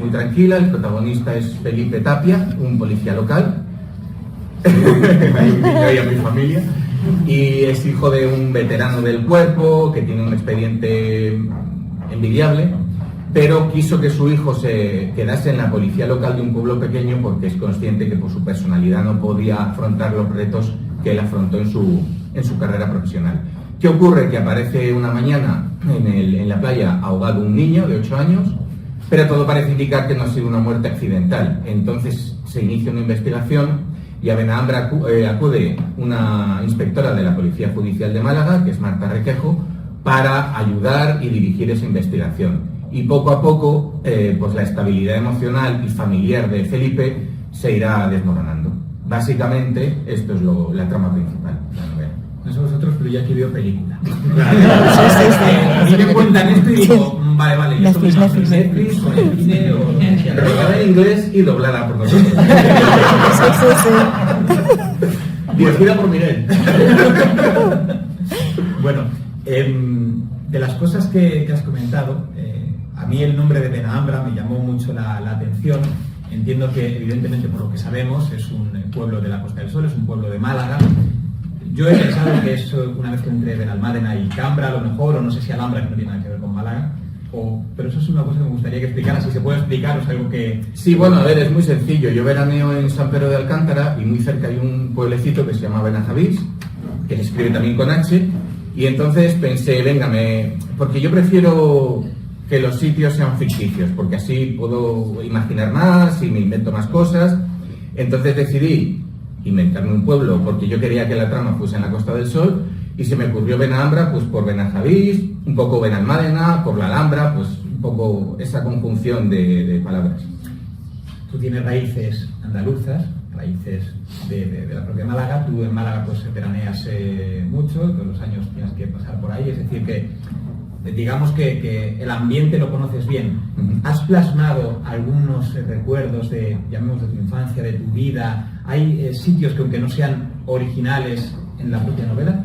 muy tranquila. El protagonista es Felipe Tapia, un policía local. Yo y a mi familia. Y es hijo de un veterano del cuerpo que tiene un expediente envidiable, pero quiso que su hijo se quedase en la policía local de un pueblo pequeño porque es consciente que por su personalidad no podía afrontar los retos que él afrontó en su carrera profesional. ¿Qué ocurre? Que aparece una mañana en la playa ahogado un niño de 8 años, pero todo parece indicar que no ha sido una muerte accidental. Entonces se inicia una investigación y a Benahambra acude una inspectora de la Policía Judicial de Málaga, que es Marta Requejo, para ayudar y dirigir esa investigación. Y poco a poco, pues la estabilidad emocional y familiar de Felipe se irá desmoronando. Básicamente, esto es la trama principal de la novela. No sé vosotros, pero yo aquí veo película. A mí me cuentan esto y digo, vale, ¿y esto es Netflix o en cine o lo que sea? Rodada en inglés y doblada por nosotros. Dirigida por Miguel. Bueno, de las cosas que has comentado, a mí el nombre de Benahambra me llamó mucho la atención. Entiendo que, evidentemente, por lo que sabemos, es un pueblo de la Costa del Sol, es un pueblo de Málaga. Yo he pensado que es una vez que entre Benalmádena y Cambra, a lo mejor, o no sé si Alhambra, que no tiene nada que ver con Málaga, pero eso es una cosa que me gustaría que explicaras, si se puede explicar, o es algo que... Sí, bueno, a ver, es muy sencillo. Yo veraneo en San Pedro de Alcántara y muy cerca hay un pueblecito que se llama Benajavís, que se escribe también con H, y entonces pensé, venga, porque yo prefiero que los sitios sean ficticios, porque así puedo imaginar más y me invento más cosas. Entonces decidí inventarme un pueblo porque yo quería que la trama fuese en la Costa del Sol, y se me ocurrió Benahambra pues por Benajavís, un poco Benalmádena, por la Alhambra, pues un poco esa conjunción de palabras. Tú tienes raíces andaluzas, raíces de la propia Málaga. Tú en Málaga pues veraneas mucho, todos los años tienes que pasar por ahí, es decir que digamos que el ambiente lo conoces bien. ¿Has plasmado algunos recuerdos llamemos de tu infancia, de tu vida? ¿Hay sitios que aunque no sean originales en la propia novela?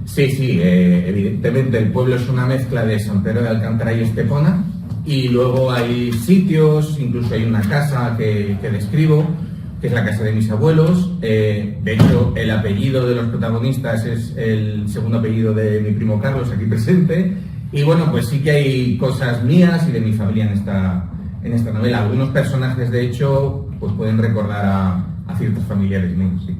Sí, evidentemente el pueblo es una mezcla de San Pedro de Alcántara y Estepona, y luego hay sitios, incluso hay una casa que describo, que es la casa de mis abuelos. De hecho, el apellido de los protagonistas es el segundo apellido de mi primo Carlos, aquí presente. Y bueno, pues sí que hay cosas mías y de mi familia en esta novela. Algunos personajes, de hecho, pues pueden recordar a ciertos familiares míos, sí.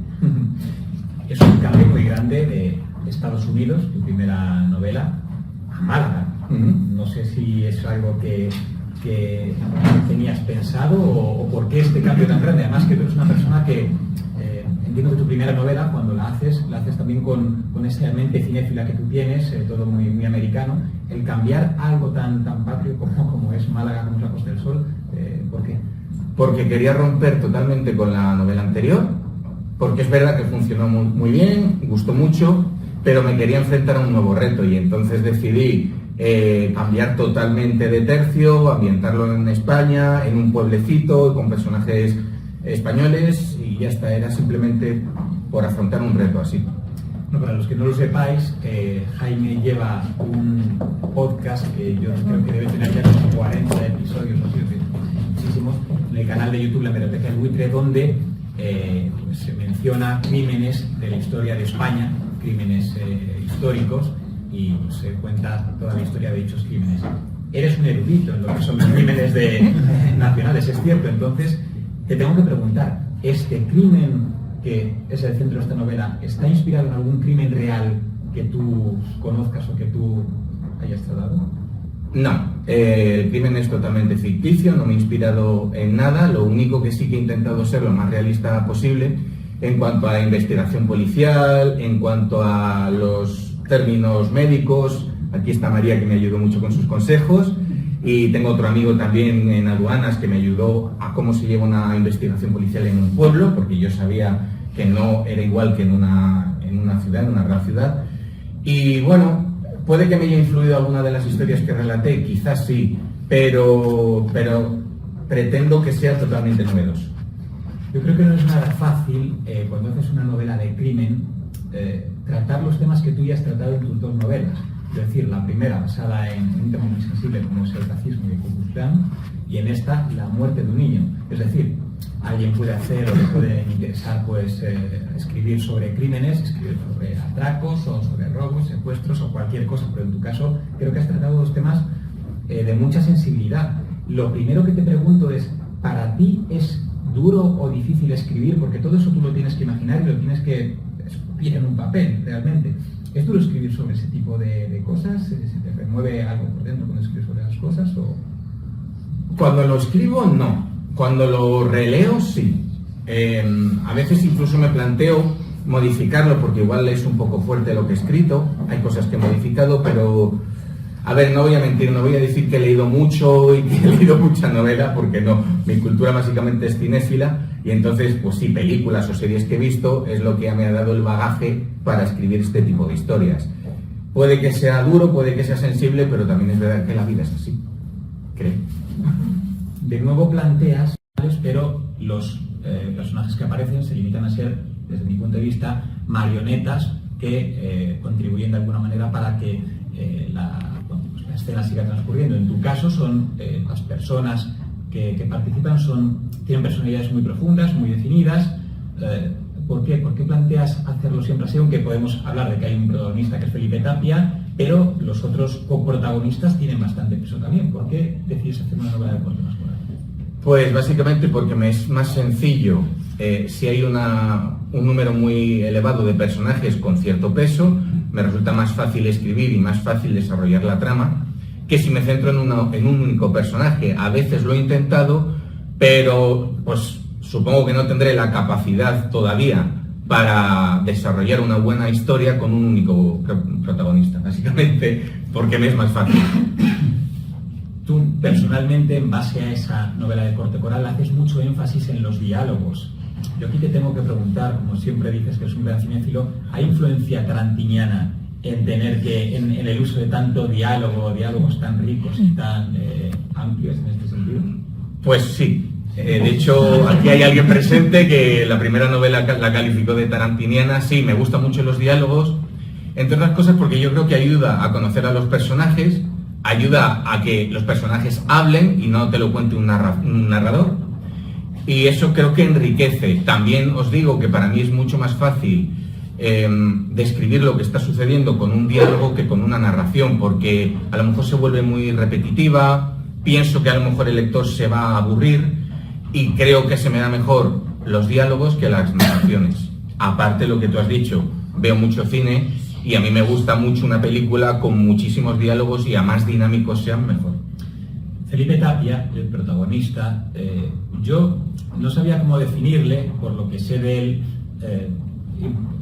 Es un cambio muy grande de Estados Unidos, tu primera novela, a Málaga. No sé si es algo que tenías pensado o por qué este cambio tan grande. Además que tú eres una persona que entiendo que tu primera novela, cuando la haces también con esa mente cinéfila que tú tienes, todo muy, muy americano. El cambiar algo tan patrio como es Málaga, como es la Costa del Sol, ¿por qué? Porque quería romper totalmente con la novela anterior, porque es verdad que funcionó muy bien, gustó mucho, pero me quería enfrentar a un nuevo reto, y entonces decidí cambiar totalmente de tercio, ambientarlo en España, en un pueblecito, con personajes españoles, y ya está, era simplemente por afrontar un reto así. Bueno, para los que no lo sepáis, Jaime lleva un podcast que yo creo que debe tener ya unos 40 episodios, no sé, muchísimos, en el canal de YouTube La Hemeroteca del Buitre, donde pues se menciona crímenes de la historia de España, crímenes históricos, y pues, se cuenta toda la historia de dichos crímenes. Eres un erudito en lo que son los crímenes nacionales, es cierto. Entonces te tengo que preguntar, ¿este crimen que es el centro de esta novela está inspirado en algún crimen real que tú conozcas o que tú hayas tratado? No, el crimen es totalmente ficticio, no me he inspirado en nada. Lo único que sí que he intentado ser lo más realista posible en cuanto a investigación policial, en cuanto a los términos médicos. Aquí está María, que me ayudó mucho con sus consejos, y tengo otro amigo también en aduanas que me ayudó a cómo se lleva una investigación policial en un pueblo, porque yo sabía que no era igual que en una ciudad, en una gran ciudad. Y bueno, puede que me haya influido alguna de las historias que relaté, quizás sí, pero pretendo que sea totalmente novedoso. Yo creo que no es nada fácil, cuando haces una novela de crimen, tratar los temas que tú ya has tratado en tus dos novelas. Es decir, la primera basada en un tema muy sensible como es el racismo y el Ku Klux Klan, y en esta la muerte de un niño. Es decir, alguien puede hacer o le puede interesar pues escribir sobre crímenes, escribir sobre atracos o sobre robos, secuestros o cualquier cosa, pero en tu caso creo que has tratado dos temas de mucha sensibilidad. Lo primero que te pregunto es, ¿para ti es duro o difícil escribir? Porque todo eso tú lo tienes que imaginar y lo tienes que escupir en un papel, realmente. ¿Es duro escribir sobre ese tipo de cosas? ¿Se te remueve algo por dentro cuando escribes sobre las cosas? O... Cuando lo escribo, no. Cuando lo releo, sí. A veces incluso me planteo modificarlo porque igual es un poco fuerte lo que he escrito. Hay cosas que he modificado, pero... A ver, no voy a mentir, no voy a decir que he leído mucho y que he leído mucha novela, porque no. Mi cultura básicamente es cinéfila y entonces, pues sí, películas o series que he visto es lo que me ha dado el bagaje para escribir este tipo de historias. Puede que sea duro, puede que sea sensible, pero también es verdad que la vida es así, creo. De nuevo planteas, pero los personajes que aparecen se limitan a ser, desde mi punto de vista, marionetas que contribuyen de alguna manera para que la escena siga transcurriendo. En tu caso son las personas que participan tienen personalidades muy profundas, muy definidas. ¿Por qué planteas hacerlo siempre así? Aunque podemos hablar de que hay un protagonista que es Felipe Tapia, pero los otros coprotagonistas tienen bastante peso también. ¿Por qué decides hacer una novela de corte más moral? Pues básicamente porque me es más sencillo si hay un número muy elevado de personajes con cierto peso, me resulta más fácil escribir y más fácil desarrollar la trama que si me centro en un único personaje. A veces lo he intentado, pero pues supongo que no tendré la capacidad todavía para desarrollar una buena historia con un único protagonista, básicamente porque me es más fácil. Tú, personalmente, en base a esa novela de corte coral, haces mucho énfasis en los diálogos. Yo aquí te tengo que preguntar, como siempre dices que eres un gran cinéfilo, ¿hay influencia tarantiniana en tener en el uso de tanto diálogos tan ricos y tan amplios en este sentido? Pues sí. De hecho, aquí hay alguien presente que la primera novela la calificó de tarantiniana. Sí, me gustan mucho los diálogos, entre otras cosas porque yo creo que ayuda a conocer a los personajes, ayuda a que los personajes hablen y no te lo cuente un narrador. Y eso creo que enriquece. También os digo que para mí es mucho más fácil describir lo que está sucediendo con un diálogo que con una narración, porque a lo mejor se vuelve muy repetitiva, pienso que a lo mejor el lector se va a aburrir y creo que se me da mejor los diálogos que las narraciones. Aparte lo que tú has dicho, veo mucho cine y a mí me gusta mucho una película con muchísimos diálogos y a más dinámicos sean mejor. Felipe Tapia, el protagonista, yo no sabía cómo definirle, por lo que sé de él,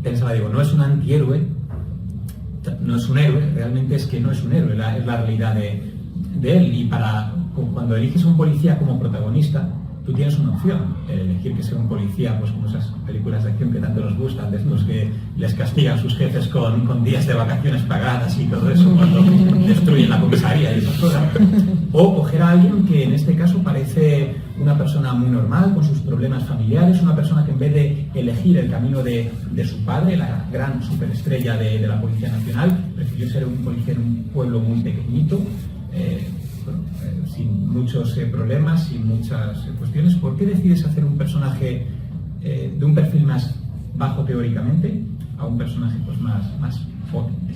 pensaba, digo, no es un antihéroe, no es un héroe, realmente es que no es un héroe, es la realidad de él. Y cuando eliges un policía como protagonista, tú tienes una opción, elegir que sea un policía, pues como esas películas de acción que tanto nos gustan, de estos que les castigan sus jefes con días de vacaciones pagadas y todo eso cuando destruyen la comisaría y esas cosas. O coger a alguien que en este caso parece una persona muy normal, con sus problemas familiares, una persona que en vez de elegir el camino de su padre, la gran superestrella de la Policía Nacional, prefirió ser un policía en un pueblo muy pequeñito, sin muchos problemas, sin muchas cuestiones. ¿Por qué decides hacer un personaje de un perfil más bajo teóricamente a un personaje pues más potente?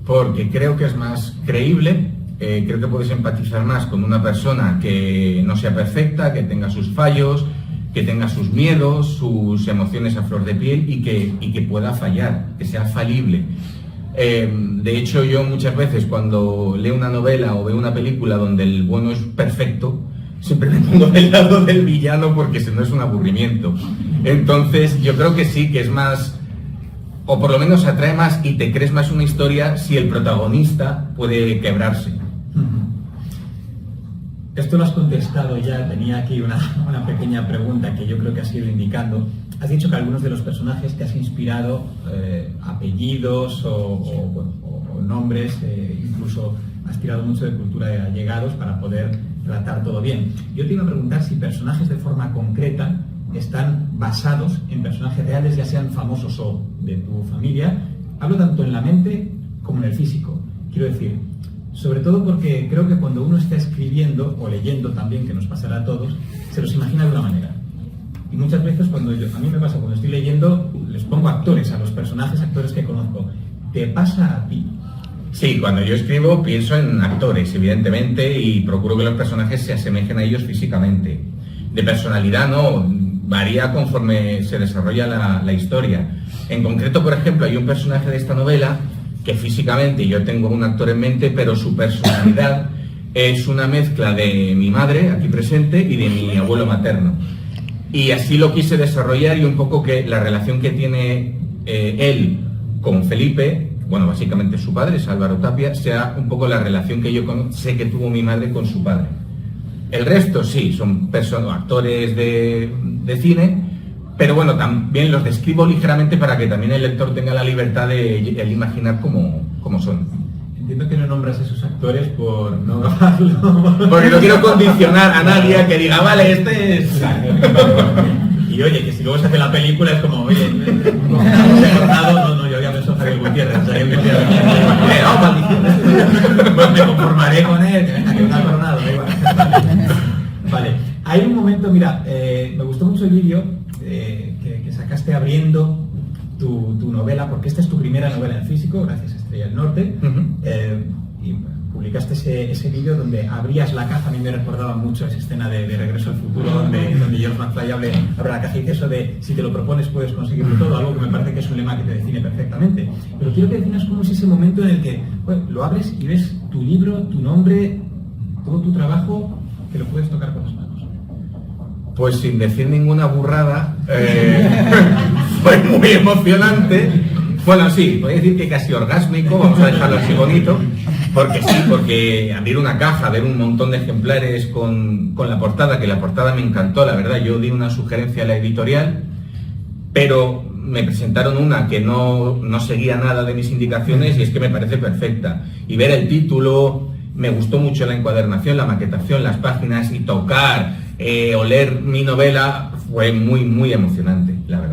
Porque creo que es más creíble, creo que puedes empatizar más con una persona que no sea perfecta, que tenga sus fallos, que tenga sus miedos, sus emociones a flor de piel y que pueda fallar, que sea falible. De hecho, yo muchas veces cuando leo una novela o veo una película donde el bueno es perfecto, siempre me pongo del lado del villano porque si no es un aburrimiento. Entonces, yo creo que sí, que es más, o por lo menos atrae más y te crees más una historia si el protagonista puede quebrarse. Esto lo has contestado ya, tenía aquí una pequeña pregunta que yo creo que has ido indicando. Has dicho que algunos de los personajes te has inspirado apellidos o nombres, incluso has tirado mucho de cultura de allegados para poder tratar todo bien. Yo te iba a preguntar si personajes de forma concreta están basados en personajes reales, ya sean famosos o de tu familia. Hablo tanto en la mente como en el físico. Quiero decir, Sobre todo porque creo que cuando uno está escribiendo o leyendo también, que nos pasará a todos, se los imagina de una manera. Y muchas veces a mí me pasa cuando estoy leyendo, les pongo actores a los personajes, actores que conozco. ¿Te pasa a ti? Sí, cuando yo escribo pienso en actores, evidentemente, y procuro que los personajes se asemejen a ellos físicamente. De personalidad no, varía conforme se desarrolla la historia. En concreto, por ejemplo, hay un personaje de esta novela que físicamente yo tengo un actor en mente, pero su personalidad es una mezcla de mi madre, aquí presente, y de mi abuelo materno. Y así lo quise desarrollar, y un poco que la relación que tiene él con Felipe, bueno, básicamente su padre, es Álvaro Tapia, sea un poco la relación que yo sé que tuvo mi madre con su padre. El resto sí, son actores de cine, pero bueno, también los describo ligeramente para que también el lector tenga la libertad de imaginar cómo son. Entiendo que no nombras a esos actores por no grabarlo. Porque no quiero condicionar a nadie a que diga, vale, este es... Y oye, que si luego se hace la película es como, oye, no, yo ya pensó Javier Gutiérrez, no, maldición. Pues me conformaré con él, que venga, que está coronado, da igual. Vale, hay un momento, mira, me gustó mucho el vídeo que sacaste abriendo tu novela, porque esta es tu primera novela en físico, gracias a Estrella del Norte, y publicaste ese vídeo donde abrías la caja. A mí me recordaba mucho esa escena de Regreso al Futuro, donde George McFly abre la caja y dice eso de si te lo propones puedes conseguirlo todo, algo que me parece que es un lema que te define perfectamente. Pero quiero que definas cómo es ese momento en el que lo abres y ves tu libro, tu nombre, todo tu trabajo, que lo puedes tocar con las manos. Pues sin decir ninguna burrada, fue muy emocionante. Bueno, sí, podría decir que casi orgásmico, vamos a dejarlo así bonito, porque abrir una caja, ver un montón de ejemplares con la portada, que la portada me encantó, la verdad. Yo di una sugerencia a la editorial, pero me presentaron una que no seguía nada de mis indicaciones, y es que me parece perfecta. Y ver el título, me gustó mucho la encuadernación, la maquetación, las páginas, y tocar, oler mi novela, fue muy, muy emocionante, la verdad.